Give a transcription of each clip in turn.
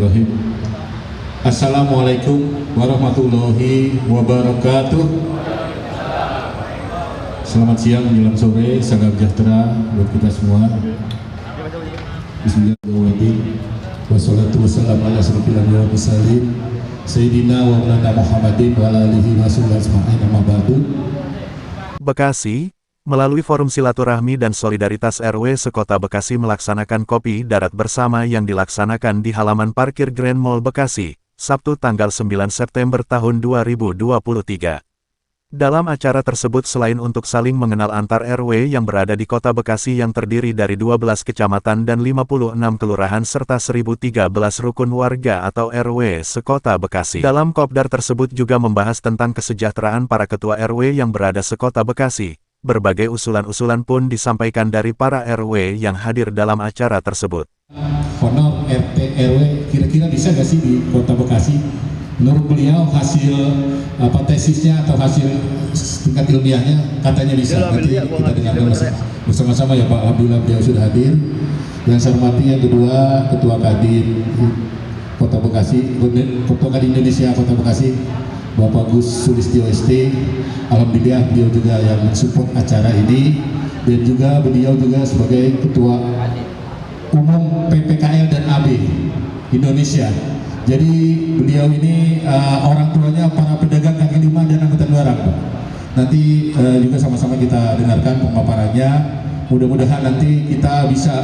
Bismillahirrahmanirrahim. Assalamualaikum warahmatullahi wabarakatuh. Selamat siang menjelang sore, salam sejahtera buat kita semua. Bismillahirrahmanirrahim. Wassalatu wassalamu ala asyrofil anbiya'i wal mursalin Sayyidina wa maulana Muhammadin wa ala alihi wa sahbihi ajma'in, amma ba'du. Bekasi, melalui Forum Silaturahmi dan Solidaritas RW Sekota Bekasi melaksanakan kopi darat bersama yang dilaksanakan di halaman parkir Grand Mall Bekasi, Sabtu tanggal 9 September tahun 2023. Dalam acara tersebut selain untuk saling mengenal antar RW yang berada di Kota Bekasi yang terdiri dari 12 kecamatan dan 56 kelurahan serta 1013 rukun warga atau RW Sekota Bekasi. Dalam kopdar tersebut juga membahas tentang kesejahteraan para ketua RW yang berada Sekota Bekasi. Berbagai usulan-usulan pun disampaikan dari para RW yang hadir dalam acara tersebut. Honor RT RW kira-kira bisa nggak sih di Kota Bekasi? Menurut beliau hasil tesisnya atau hasil tingkat ilmiahnya katanya bisa. Nanti kita dengarkan bersama-sama ya Pak. Alhamdulillah beliau sudah hadir. Yang saya hormati yang kedua Ketua Kadin Kota Bekasi, Ketua Kadin Indonesia Kota Bekasi, Bapak Gus Sulistyo ST. Alhamdulillah beliau juga yang mensupport acara ini, dan juga beliau juga sebagai Ketua Umum PPKL dan AB Indonesia. Jadi beliau ini orang tuanya para pedagang kaki lima dan angkutan barang. Nanti juga sama-sama kita dengarkan pemaparannya. Mudah-mudahan nanti kita bisa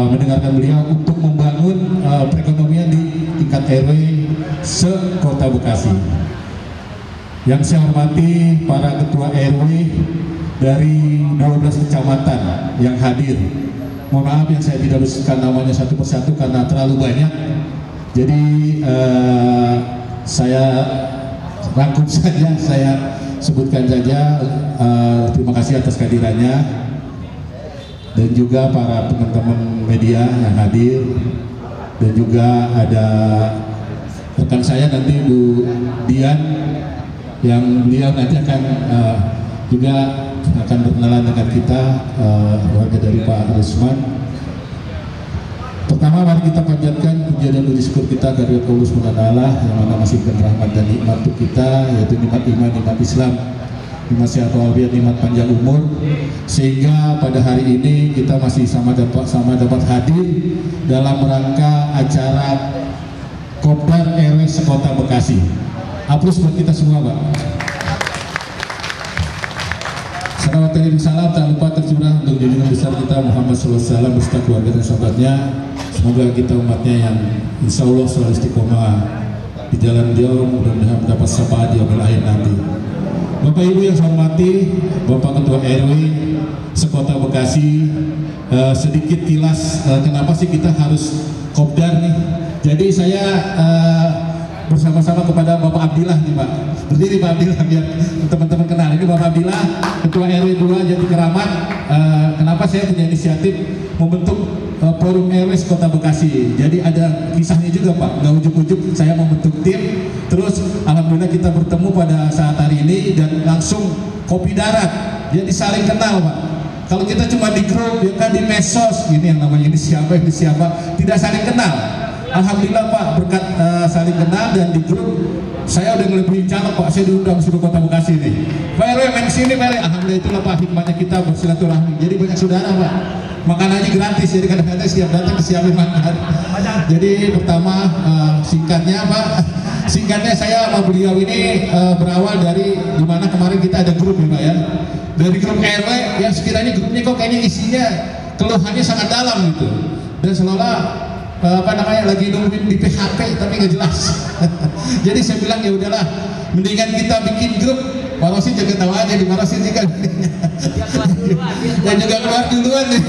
mendengarkan beliau untuk membangun perekonomian di tingkat RW se-Kota Bekasi. Yang saya hormati para ketua RW dari 12 kecamatan yang hadir. Mohon maaf yang saya tidak sebutkan namanya satu persatu karena terlalu banyak. Jadi saya rangkum saja, saya sebutkan saja. Terima kasih atas kehadirannya, dan juga para teman-teman media yang hadir, dan juga ada rekan saya nanti Bu Dian yang beliau nanti akan juga akan berkenalan dengan kita, warga dari Pak Rusman. Pertama, mari kita panjatkan puja dan puji syukur kita kepada Allah Subhanahu wa Ta'ala yang mana masih berikan rahmat dan nikmat untuk kita, yaitu nikmat iman, nikmat Islam, nikmat sehat walafiat, nikmat panjang umur, sehingga pada hari ini kita masih sama dapat hadir dalam rangka acara Kopdar RW Sekota Bekasi. Aplaus buat kita semua, Pak. Salawat dan salam tak lupa tercurah untuk junjungan besar kita Muhammad SAW beserta keluarga dan sahabatnya. Semoga kita umatnya yang insya Allah selalu istiqomah di jalan jauh, mudah-mudahan mendapat syafaat di yaumil akhir nanti. Bapak Ibu yang saya hormati, Bapak Ketua RW Sekota Bekasi, sedikit kilas kenapa sih kita harus kopdar nih. Jadi saya bersama-sama kepada Bapak Abdillah nih Pak. Berdiri Pak Abdillah biar teman-teman kenal. Ini Bapak Abdillah, Ketua RW 2 Jati Keramat. Kenapa saya punya inisiatif membentuk Forum RW Kota Bekasi. Jadi ada kisahnya juga Pak. Nggak ujuk-ujuk saya membentuk tim. Terus alhamdulillah kita bertemu pada saat hari ini dan langsung kopi darat. Jadi saling kenal Pak. Kalau kita cuma di grup, ya kan di medsos, ini yang namanya ini siapa, tidak saling kenal. Alhamdulillah Pak, berkat saling kenal dan di grup, saya udah ngelebihin caleg Pak, saya diundang seluruh Kota Bekasi nih. Pak RW main sini Pak RW. Alhamdulillah itulah Pak hikmahnya kita bersilaturahmi. Jadi banyak saudara Pak. Makanannya gratis, jadi kadang-kadang setiap datang disiapin makan. Jadi pertama singkatnya Pak, singkatnya saya sama beliau ini berawal dari dimana kemarin kita ada grup ya Pak ya. Dari grup RW yang sekiranya grupnya kok kayaknya isinya keluhannya sangat dalam gitu. Dan seolah lagi nungguin di PHP tapi nggak jelas. Jadi saya bilang ya udahlah, mendingan kita bikin grup. Pak Rosin jaga tahu aja di Pak Rosin juga. Dan juga keluar duluan nih.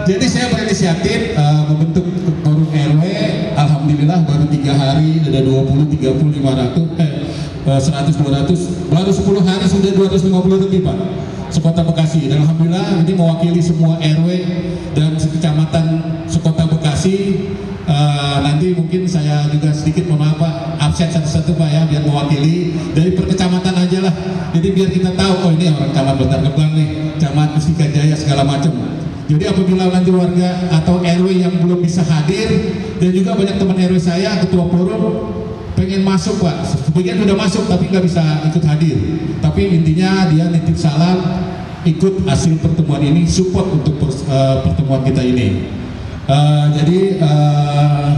Jadi saya berinisiatif membentuk forum RW. Alhamdulillah baru 3 hari ada 20, 30, 500, 100, 200. Baru 10 hari sudah 250 lebih Pak. Sekota Bekasi. Dan alhamdulillah ini mewakili semua RW dan sekecamatan Sekota Bekasi. Nanti mungkin saya juga sedikit mohon Pak absen satu-satu Pak ya, biar mewakili dari perkecamatan aja lah. Jadi biar kita tahu oh ini orang camat Bantar Gebang nih, camat Mustika Jaya segala macam. Jadi apabila nanti warga atau RW yang belum bisa hadir, dan juga banyak teman RW saya, ketua forum, pengen masuk Pak, sebagian sudah masuk tapi nggak bisa ikut hadir. Tapi intinya dia nitip salam, ikut hasil pertemuan ini, support untuk pertemuan kita ini. Jadi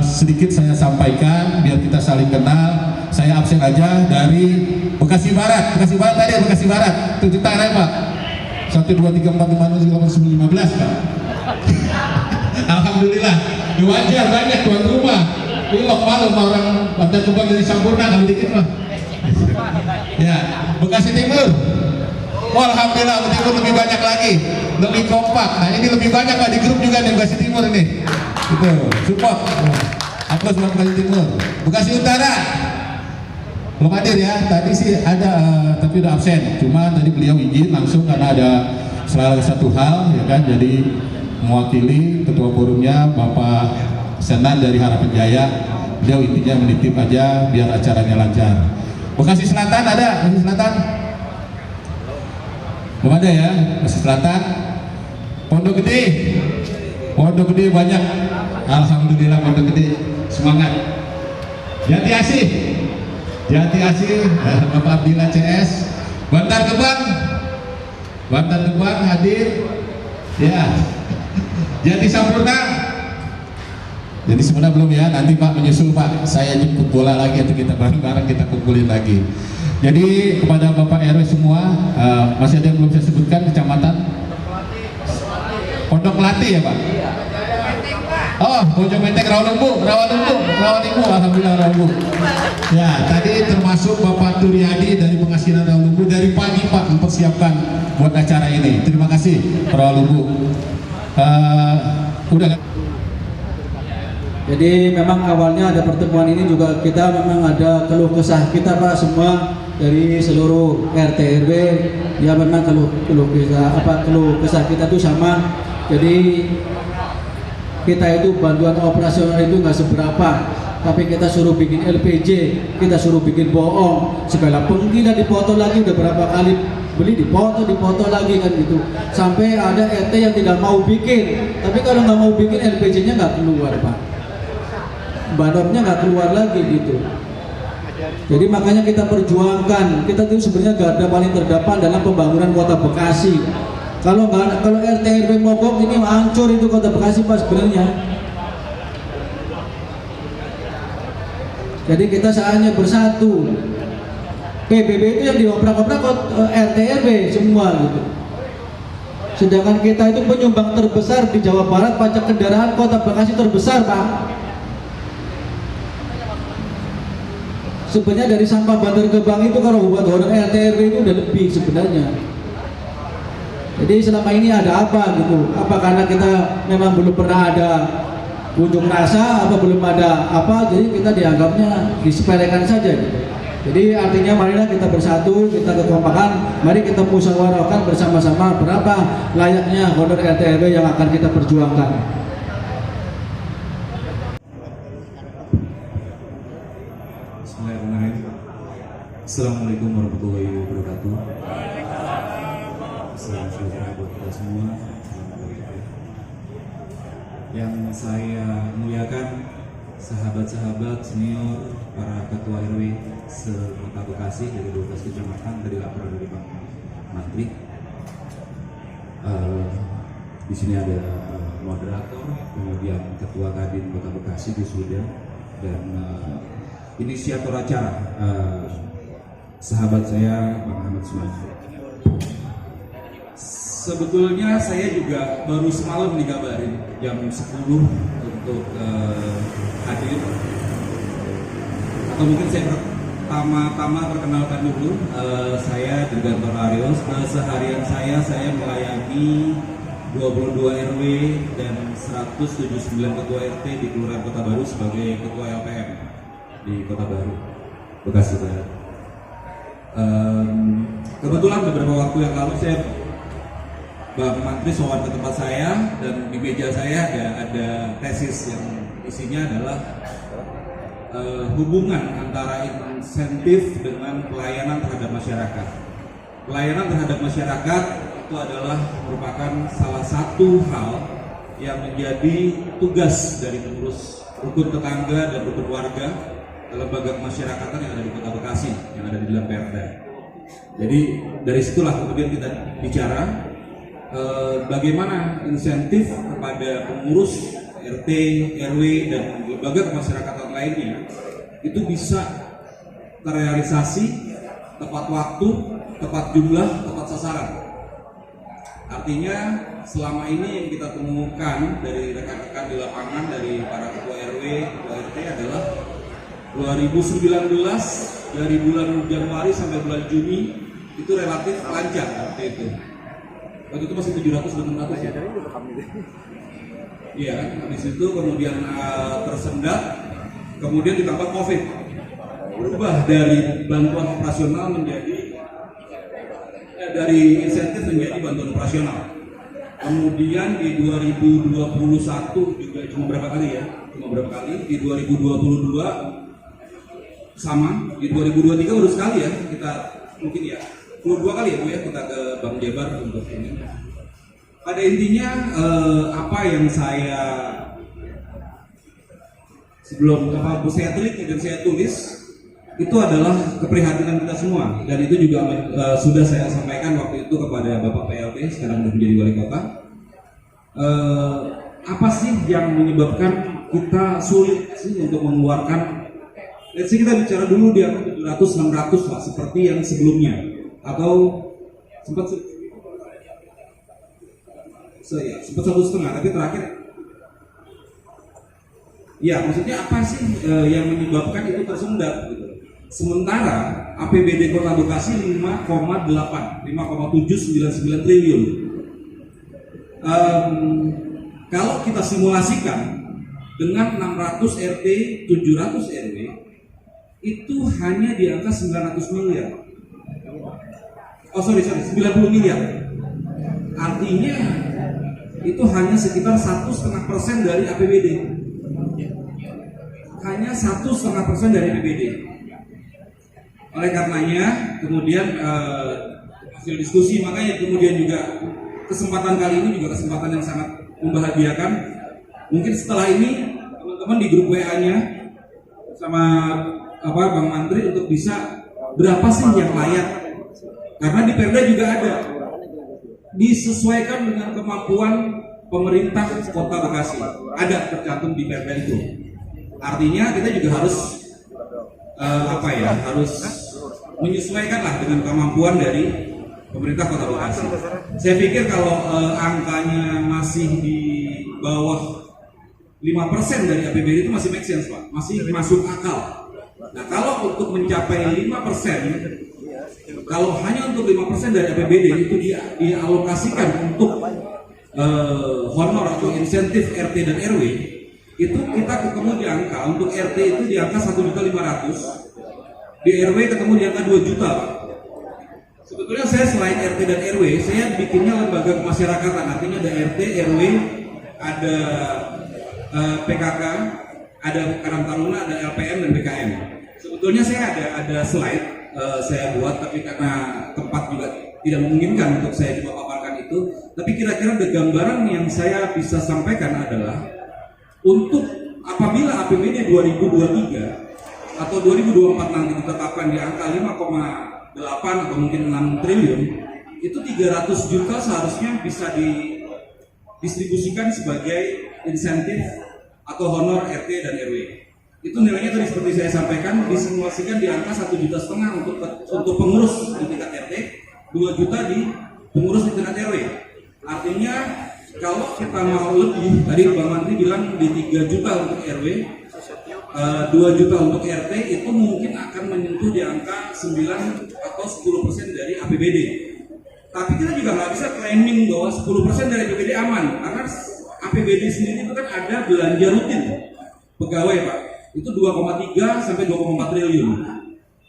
sedikit saya sampaikan biar kita saling kenal. Saya absen aja dari Bekasi Barat. Bekasi Barat tadi, Bekasi Barat. Tunjuk tangan Pak. 1, 2, 3, 4, 5, 6, 7, 8, 9, 15 Pak. Alhamdulillah. Wajar banyak tuan rumah. Ilok malu sama orang Bantar Gebang dari Sampurna kali dikit Pak. Ya, Bekasi Timur. Oh, alhamdulillah Bekasi Timur lebih banyak lagi, lebih kompak. Nah ini lebih banyak Pak di grup juga nih Bekasi Timur ini. Gitu, support. Aplaus buat Bekasi Timur. Bekasi Utara belum hadir ya, tadi sih ada tapi udah absen. Cuma tadi beliau izin langsung karena ada salah satu hal ya kan. Jadi mewakili ketua forumnya Bapak Senan dari Harapan Jaya. Beliau intinya menitip aja biar acaranya lancar. Bekasi Selatan ada? Bekasi Selatan? Belum ada ya, Bekasi Selatan. Pondok Gede, Pondok Gede banyak. Alhamdulillah Pondok Gede semangat. Jati Asih, Jati Asih, Bapak Abdillah CS. Bantar Gebang, Bantar Gebang hadir. Ya, Jati Sampurna. Jadi sebenarnya belum ya, nanti Pak menyusul Pak. Saya jemput bola lagi atau kita bareng-bareng kita kumpulin lagi. Jadi kepada Bapak RW semua, masih ada yang belum saya sebutkan kecamatan Pondok Melati ya Pak. Oh, Bojong Menteng, Rawalumbu, alhamdulillah Rawalumbu. Ya, tadi termasuk Bapak Turyadi dari Pengasinan Rawalumbu dari pagi Pak mempersiapkan buat acara ini. Terima kasih Rawalumbu. Udah kan? Jadi memang awalnya ada pertemuan ini juga kita memang ada keluh kesah kita Pak semua dari seluruh RT RW ya memang keluh kesah kita itu sama. Jadi kita itu bantuan operasional itu nggak seberapa, tapi kita suruh bikin LPG, kita suruh bikin bohong, segala penggilan dipoto lagi udah berapa kali beli dipoto lagi kan gitu. Sampai ada RT yang tidak mau bikin, tapi kalau nggak mau bikin LPG-nya nggak keluar Pak. Banornya nggak keluar lagi gitu. Jadi makanya kita perjuangkan, kita tuh sebenarnya garda paling terdepan dalam pembangunan kota Bekasi. Kalau RT RW mogok ini hancur itu kota Bekasi Pak sebenarnya. Jadi kita saatnya bersatu. PBB itu yang dioprak-oprak RT RW semua gitu. Sedangkan kita itu penyumbang terbesar di Jawa Barat, pajak kendaraan kota Bekasi terbesar Pak. Sebenarnya dari sampah Bantar Gebang itu kalau buat honor RT RW itu udah lebih sebenarnya. Jadi selama ini ada apa gitu? Apa karena kita memang belum pernah ada unjuk rasa, apa belum ada apa? Jadi kita dianggapnya disepelekan saja gitu. Jadi artinya marilah kita bersatu, kita kekompakan, mari kita musyawarahkan bersama-sama berapa layaknya honor RT RW yang akan kita perjuangkan. Assalamualaikum warahmatullahi wabarakatuh. Selamat sejahtera buat kita semua. Yang saya muliakan sahabat-sahabat senior, para ketua RW se-Kota Bekasi dari 12 kecamatan dari laporan dari Pak Mantri. Di sini ada moderator, kemudian ketua Kadin Kota Bekasi Gus Huda, dan inisiator acara sahabat saya Bang Ahmad Sumanto. Sebetulnya saya juga baru semalam dikabarin jam 10 untuk hadir. Atau mungkin saya pertama-tama perkenalkan dulu, saya Dirgantor Arios. Seharian saya melayani 22 RW dan 179 ketua RT di Kelurahan Kota Baru sebagai ketua LPM di Kota Baru, Bekasi Barat. Kebetulan beberapa waktu yang lalu saya Bang Mantri sowan ke tempat saya, dan di meja saya ada tesis yang isinya adalah hubungan antara insentif dengan pelayanan terhadap masyarakat. Pelayanan terhadap masyarakat itu adalah merupakan salah satu hal yang menjadi tugas dari pengurus rukun tetangga dan rukun warga lembaga kemasyarakatan yang ada di Kota Bekasi, yang ada di dalam Perda. Jadi dari situlah kemudian kita bicara bagaimana insentif kepada pengurus RT, RW, dan lembaga kemasyarakatan lainnya itu bisa terrealisasi tepat waktu, tepat jumlah, tepat sasaran. Artinya selama ini yang kita temukan dari rekan-rekan di lapangan, dari para ketua RW, ketua RT adalah 2019 dari bulan Januari sampai bulan Juni itu relatif lancar seperti itu. Waktu itu masih 700 dan 600 ya. Iya, habis itu kemudian tersendat, kemudian ditambah COVID. Berubah dari bantuan operasional menjadi dari insentif menjadi bantuan operasional. Kemudian di 2021 juga cuma berapa kali ya? Cuma berapa kali? Di 2022 sama, di 2023 baru sekali ya kita mungkin ya 22 kali ya Bu ya kita ke Bank Jabar untuk ini. Pada intinya apa yang saya sebelum Bu saya teliti dan saya tulis itu adalah keprihatinan kita semua, dan itu juga sudah saya sampaikan waktu itu kepada Bapak PLT sekarang sudah menjadi wali kota. Apa sih yang menyebabkan kita sulit sih untuk mengeluarkan? Let's say kita bicara dulu di angka 700-600 lah seperti yang sebelumnya, atau sempat 1,5, tapi terakhir ya maksudnya apa sih yang menyebabkan itu tersendat gitu. Sementara APBD Kota Bekasi 5,799 triliun. Kalau kita simulasikan dengan 600 RT, 700 RW, itu hanya di angka 900 miliar. Oh sorry, 90 miliar. Artinya itu hanya sekitar 1,5% dari APBD. Hanya 1,5% dari APBD. Oleh karenanya kemudian hasil diskusi, makanya kemudian juga kesempatan kali ini juga kesempatan yang sangat membahagiakan. Mungkin setelah ini teman-teman di grup WA-nya sama Bang Mantri untuk bisa berapa sih yang layak, karena di Perda juga ada disesuaikan dengan kemampuan pemerintah Kota Bekasi, ada tercantum di Perda itu. Artinya kita juga harus harus menyesuaikan lah dengan kemampuan dari pemerintah Kota Bekasi. Saya pikir kalau angkanya masih di bawah 5% dari APBD itu masih make sense Pak, masih masuk akal. Nah kalau untuk mencapai 5%, kalau hanya untuk 5% dari APBD itu dialokasikan untuk honor atau insentif RT dan RW, itu kita ketemu di angka untuk RT itu di angka 1.500.000, di RW ketemu di angka 2 juta Pak. Sebetulnya saya selain RT dan RW, saya bikinnya lembaga kemasyarakatan, artinya ada RT, RW, ada PKK, ada Karang Taruna, ada LPM dan BKM. Sebetulnya saya ada slide saya buat, tapi karena tempat juga tidak memungkinkan untuk saya coba paparkan itu. Tapi kira-kira ada gambaran yang saya bisa sampaikan adalah untuk apabila APBD 2023 atau 2024 nanti ditetapkan di angka 5,8 atau mungkin 6 triliun, itu 300 juta seharusnya bisa didistribusikan sebagai insentif atau honor RT dan RW. Itu nilainya tadi seperti saya sampaikan disimulasikan di angka 1,5 juta untuk pengurus di tingkat RT, 2 juta di pengurus di tingkat RW. Artinya kalau kita mau lebih, tadi Bang Mantri bilang di 3 juta untuk RW, 2 juta untuk RT, itu mungkin akan menyentuh di angka 9 atau 10% dari APBD. Tapi kita juga nggak bisa claiming bahwa 10% dari APBD aman, karena APBD sendiri itu kan ada belanja rutin pegawai Pak, itu 2,3 sampai 2,4 triliun.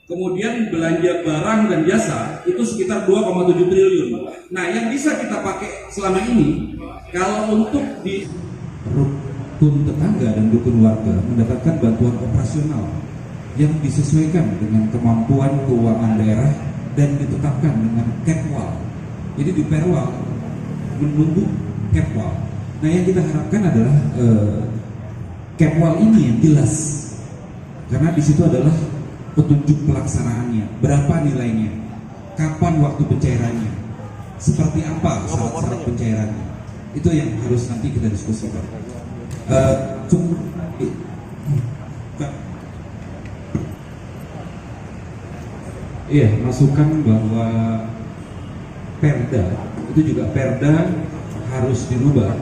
Kemudian belanja barang dan jasa itu sekitar 2,7 triliun. Nah yang bisa kita pakai selama ini, kalau untuk di rukun tetangga dan rukun warga mendapatkan bantuan operasional yang disesuaikan dengan kemampuan keuangan daerah dan ditetapkan dengan cap wall Jadi di perwal menunggu capwal. Nah yang kita harapkan adalah capwal ini yang jelas, karena di situ adalah petunjuk pelaksanaannya, berapa nilainya, kapan waktu pencairannya, seperti apa syarat-syarat pencairannya. Itu yang harus nanti kita diskusikan. Iya, masukan bahwa Perda itu juga Perda harus dirubah.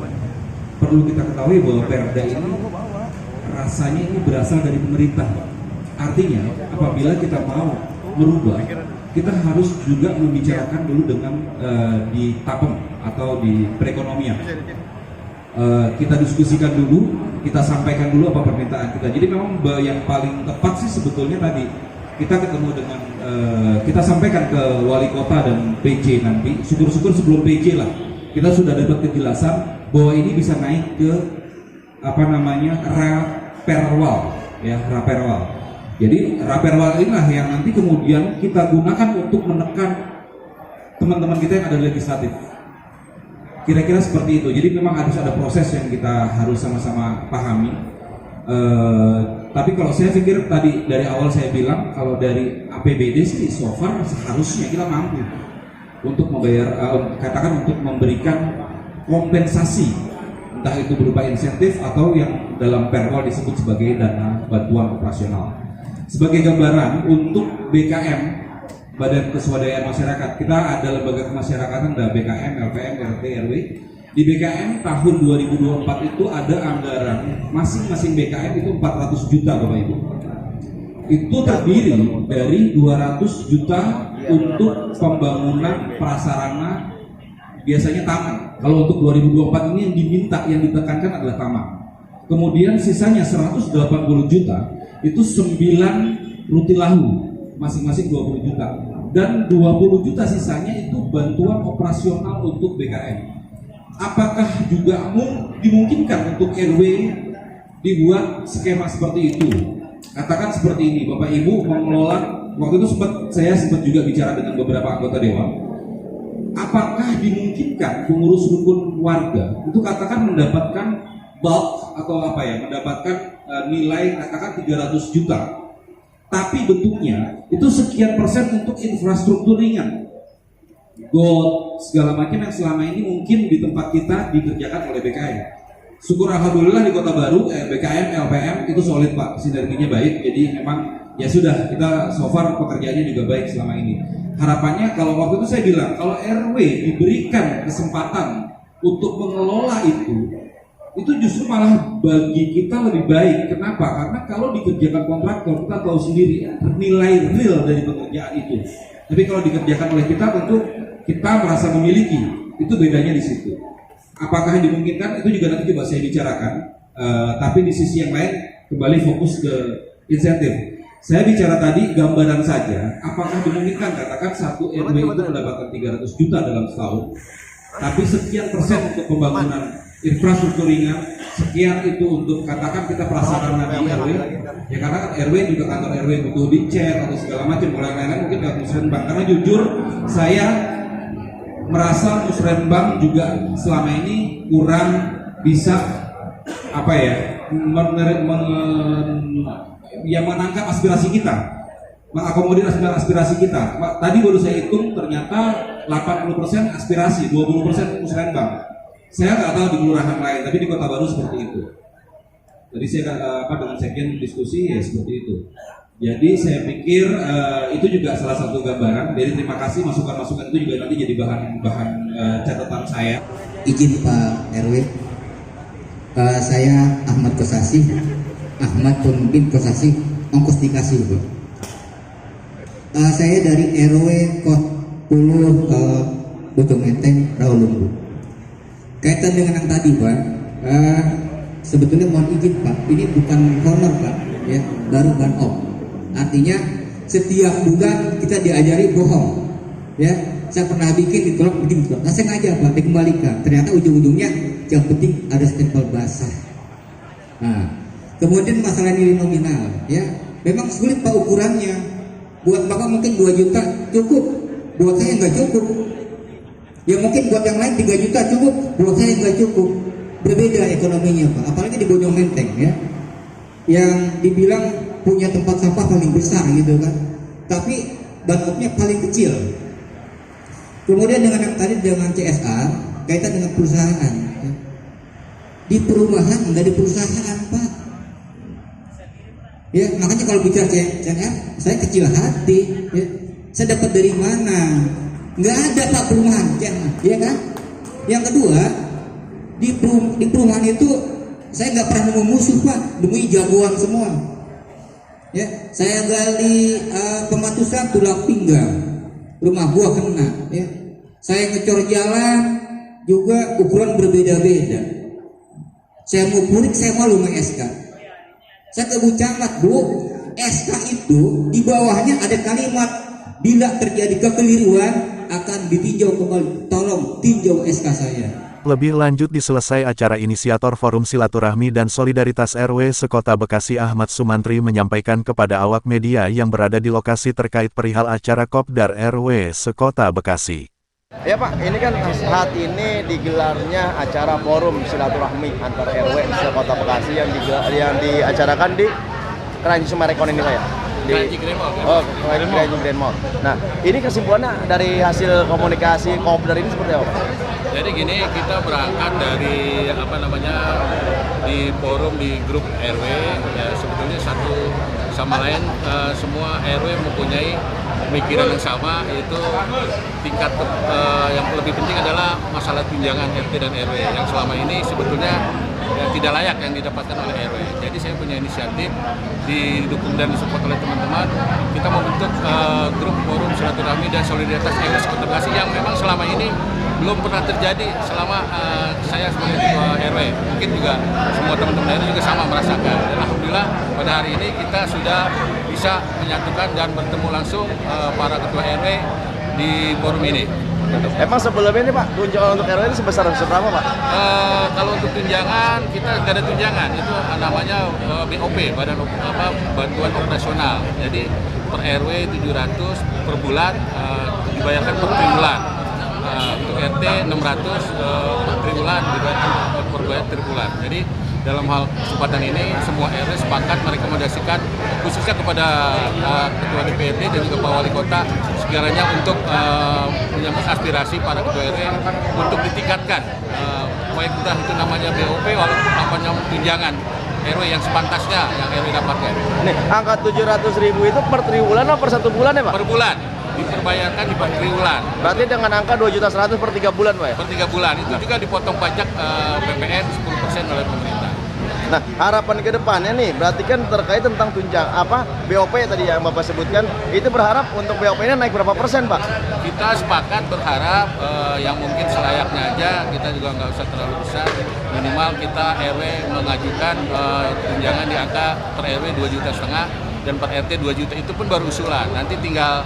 Perlu kita ketahui bahwa Perda ini rasanya ini berasal dari pemerintah, Pak. Artinya apabila kita mau merubah, kita harus juga membicarakan dulu dengan di Tapem atau di perekonomian. Kita diskusikan dulu, kita sampaikan dulu apa permintaan kita. Jadi memang yang paling tepat sih sebetulnya tadi kita ketemu dengan kita sampaikan ke wali kota dan PJ nanti. Syukur-syukur sebelum PJ lah kita sudah dapat kejelasan bahwa ini bisa naik ke apa namanya raperwal, ya raperwal. Jadi raperwal inilah yang nanti kemudian kita gunakan untuk menekan teman-teman kita yang ada di legislatif. Kira-kira seperti itu. Jadi memang harus ada proses yang kita harus sama-sama pahami. Tapi kalau saya pikir tadi dari awal saya bilang kalau dari APBD sih so far seharusnya kita mampu untuk membayar, katakan untuk memberikan kompensasi, entah itu berupa insentif atau yang dalam perwal disebut sebagai dana bantuan operasional. Sebagai gambaran untuk BKM, Badan Keswadayaan Masyarakat, kita ada lembaga kemasyarakatan, ada BKM, LPM, RT, RW. Di BKM tahun 2024 itu ada anggaran masing-masing BKM itu 400 juta Bapak Ibu. Itu terdiri dari 200 juta untuk pembangunan prasarana biasanya taman. Kalau untuk 2024 ini yang diminta, yang ditekankan adalah taman. Kemudian sisanya 180 juta itu 9 rutilahu, masing-masing 20 juta. Dan 20 juta sisanya itu bantuan operasional untuk BKM. Apakah juga dimungkinkan untuk RW dibuat skema seperti itu? Katakan seperti ini, Bapak Ibu mengelola, waktu itu saya sempat juga bicara dengan beberapa anggota dewan. Apakah dimungkinkan pengurus rukun warga itu katakan mendapatkan bulk atau apa ya, mendapatkan nilai katakan 300 juta, tapi bentuknya itu sekian persen untuk infrastruktur ringan, got segala macam yang selama ini mungkin di tempat kita dikerjakan oleh BKM. Syukur alhamdulillah di Kota Baru BKM, LPM itu solid Pak, sinerginya baik. Jadi memang ya sudah, kita so far pekerjaannya juga baik selama ini. Harapannya kalau waktu itu saya bilang kalau RW diberikan kesempatan untuk mengelola itu justru malah bagi kita lebih baik. Kenapa? Karena kalau dikerjakan kontraktor kita tahu sendiri nilai real dari pekerjaan itu. Tapi kalau dikerjakan oleh kita tentu kita merasa memiliki, itu bedanya di situ. Apakah dimungkinkan? Itu juga nanti coba saya bicarakan. Tapi di sisi yang lain kembali fokus ke insentif. Saya bicara tadi gambaran saja. Apakah dimungkinkan? Katakan satu RW itu mendapatkan 300 juta dalam setahun, tapi sekian persen untuk pembangunan infrastruktur ringan, sekian itu untuk katakan kita prasarana di RW. Ya karena RW juga kantor RW butuh dicat atau segala macam. Kalau yang lain mungkin nggak musrenbang. Karena jujur saya merasa musrenbang juga selama ini kurang bisa apa ya, menangkap aspirasi kita, mengakomodir aspirasi kita. Tadi baru saya hitung ternyata 80% aspirasi, 20% musrenbang. Saya nggak tahu di kelurahan lain, tapi di Kota Baru seperti itu. Jadi saya dengan sekjen diskusi ya seperti itu. Jadi saya pikir itu juga salah satu gambaran. Jadi terima kasih masukan-masukan itu juga nanti jadi bahan catatan saya. Izin Pak RW, saya Ahmad Kosasi, Ahmad pemimpin Kosasi, ongkos dikasih Pak. Saya dari RW 10 Bojong Menteng, Rawalumbu. Kaitan dengan yang tadi Pak, sebetulnya mohon izin Pak, ini bukan honor Pak, ya baru ban off. Artinya setiap bulan kita diajari bohong, ya. Saya pernah bikin ditolak begini, nah, saya ngajak Pak dikembalikan. Ternyata ujung-ujungnya yang penting ada stempel basah. Nah, kemudian masalah nilai nominal, ya memang sulit Pak ukurannya. Buat Bapak mungkin 2 juta cukup, buat saya nggak cukup. Ya mungkin buat yang lain 3 juta cukup, buat saya nggak cukup. Berbeda ekonominya Pak, apalagi di Bojong Menteng ya, yang dibilang punya tempat sampah paling besar gitu kan, tapi banoknya paling kecil. Kemudian dengan yang tadi dengan CSR kaitan dengan perusahaan ya. Di perumahan nggak di perusahaan Pak ya, makanya kalau bicara CSR saya kecil hati ya. Saya dapat dari mana? Nggak ada Pak perumahan ya kan. Yang kedua, di perumahan itu saya nggak pernah nemu musuh Pak, nemu jagoan semua ya. Saya gali pembatusan tulang pinggang, rumah gua kena ya. Saya ngecor jalan juga ukuran berbeda-beda. Saya mau kurik, saya malu nge-SK. Saya ke Bu Camat, Bu, SK itu di bawahnya ada kalimat bila terjadi kekeliruan akan ditinjau kembali. Tolong tinjau SK saya. Lebih lanjut di selesai acara, inisiator Forum Silaturahmi dan Solidaritas RW Sekota Bekasi Ahmad Sumantri menyampaikan kepada awak media yang berada di lokasi terkait perihal acara Kopdar RW Sekota Bekasi. Ya Pak, ini kan saat ini digelarnya acara forum silaturahmi antar RW Sekota Bekasi yang diacarakan di Kranji Sumarekon ini Pak ya? Kranji Grand Mall. Oh, Kranji Grand Mall. Nah, ini kesimpulannya dari hasil komunikasi Kopdar ini seperti apa Pak? Jadi gini, kita berangkat dari di forum di grup RW ya, sebetulnya satu sama lain semua RW mempunyai pemikiran yang sama, yaitu tingkat yang lebih penting adalah masalah tunjangan RT dan RW yang selama ini sebetulnya tidak layak yang didapatkan oleh RW. Jadi saya punya inisiatif didukung dan disupport oleh teman-teman, kita membentuk grup forum silaturahmi dan solidaritas RW Sekota Bekasi yang memang selama ini belum pernah terjadi selama saya sebagai ketua RW. Mungkin juga semua teman-teman RW juga sama merasakan. Dan alhamdulillah pada hari ini kita sudah bisa menyatukan dan bertemu langsung para ketua RW di forum ini. Emang sebelumnya ini Pak, tunjangan untuk RW ini sebesar berapa Pak? Kalau untuk tunjangan, kita nggak ada tunjangan, itu namanya BOP, Bantuan Operasional. Jadi per RW 700 per bulan, dibayarkan per triwulan. Untuk RT 600 per triwulan, dibayarkan per triwulan. Jadi dalam hal kesempatan ini semua RW sepakat merekomendasikan khususnya kepada Ketua DPRD dan juga Pak Wali Kota segaranya untuk menyambut aspirasi para Ketua RW untuk ditingkatkan baik entah itu namanya BOP walaupun namanya tunjangan RW yang sepantasnya yang RW dapatkan. Nih, angka 700.000 itu per triwulan atau per 1 bulan ya Pak? Per bulan, diperbayarkan di per triwulan. Berarti dengan angka 2.100.000 per 3 bulan Pak ya? Per 3 bulan, itu juga dipotong pajak PPN 10% oleh pemerintah. Nah, harapan ke depannya nih, berarti kan terkait tentang BOP tadi yang Bapak sebutkan, itu berharap untuk BOP ini naik berapa persen Pak? Kita sepakat berharap yang mungkin selayaknya aja, kita juga nggak usah terlalu besar, minimal kita RW mengajukan tunjangan di angka per RW 2,5 juta dan per RT 2 juta, itu pun baru usulan, nanti tinggal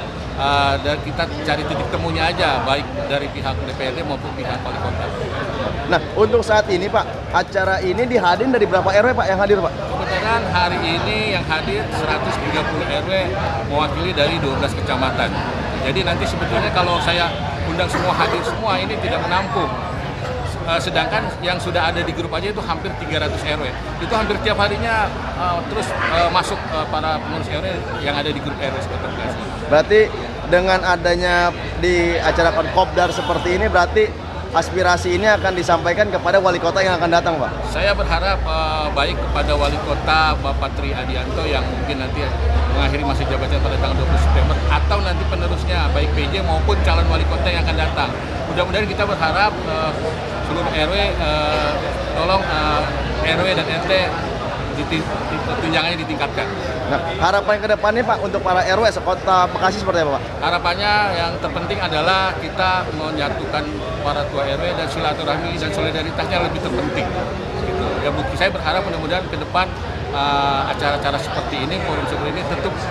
dan kita cari titik temunya aja, baik dari pihak DPRD maupun pihak Wali Kota. Nah, untuk saat ini Pak, acara ini dihadirin dari berapa RW Pak yang hadir Pak? Kebetulan hari ini yang hadir 130 RW mewakili dari 12 kecamatan. Jadi nanti sebetulnya kalau saya undang semua hadir semua ini tidak menampung. Sedangkan yang sudah ada di grup aja itu hampir 300 RW. Itu hampir tiap harinya terus masuk para pengurus RW yang ada di grup RW Sekota Bekasi. Berarti dengan adanya di acara Kopdar seperti ini, berarti aspirasi ini akan disampaikan kepada wali kota yang akan datang, Pak? Saya berharap baik kepada wali kota Bapak Tri Adianto yang mungkin nanti mengakhiri masa jabatan pada tanggal 20 September atau nanti penerusnya baik PJ maupun calon wali kota yang akan datang. Mudah-mudahan kita berharap seluruh RW tolong RW dan RT tunjangannya ditingkatkan. Nah, harapan ke depannya Pak untuk para RW sekota Bekasi seperti apa Pak? Harapannya yang terpenting adalah kita menyatukan para ketua RW dan silaturahmi dan solidaritasnya lebih terpenting. Gitu. Ya, saya berharap mudah-mudahan ke depan acara-acara seperti ini, forum seperti ini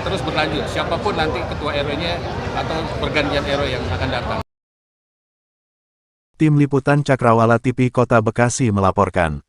terus berlanjut. Siapapun nanti ketua RW-nya atau pergantian RW yang akan datang. Tim Liputan Cakrawala TV Kota Bekasi melaporkan.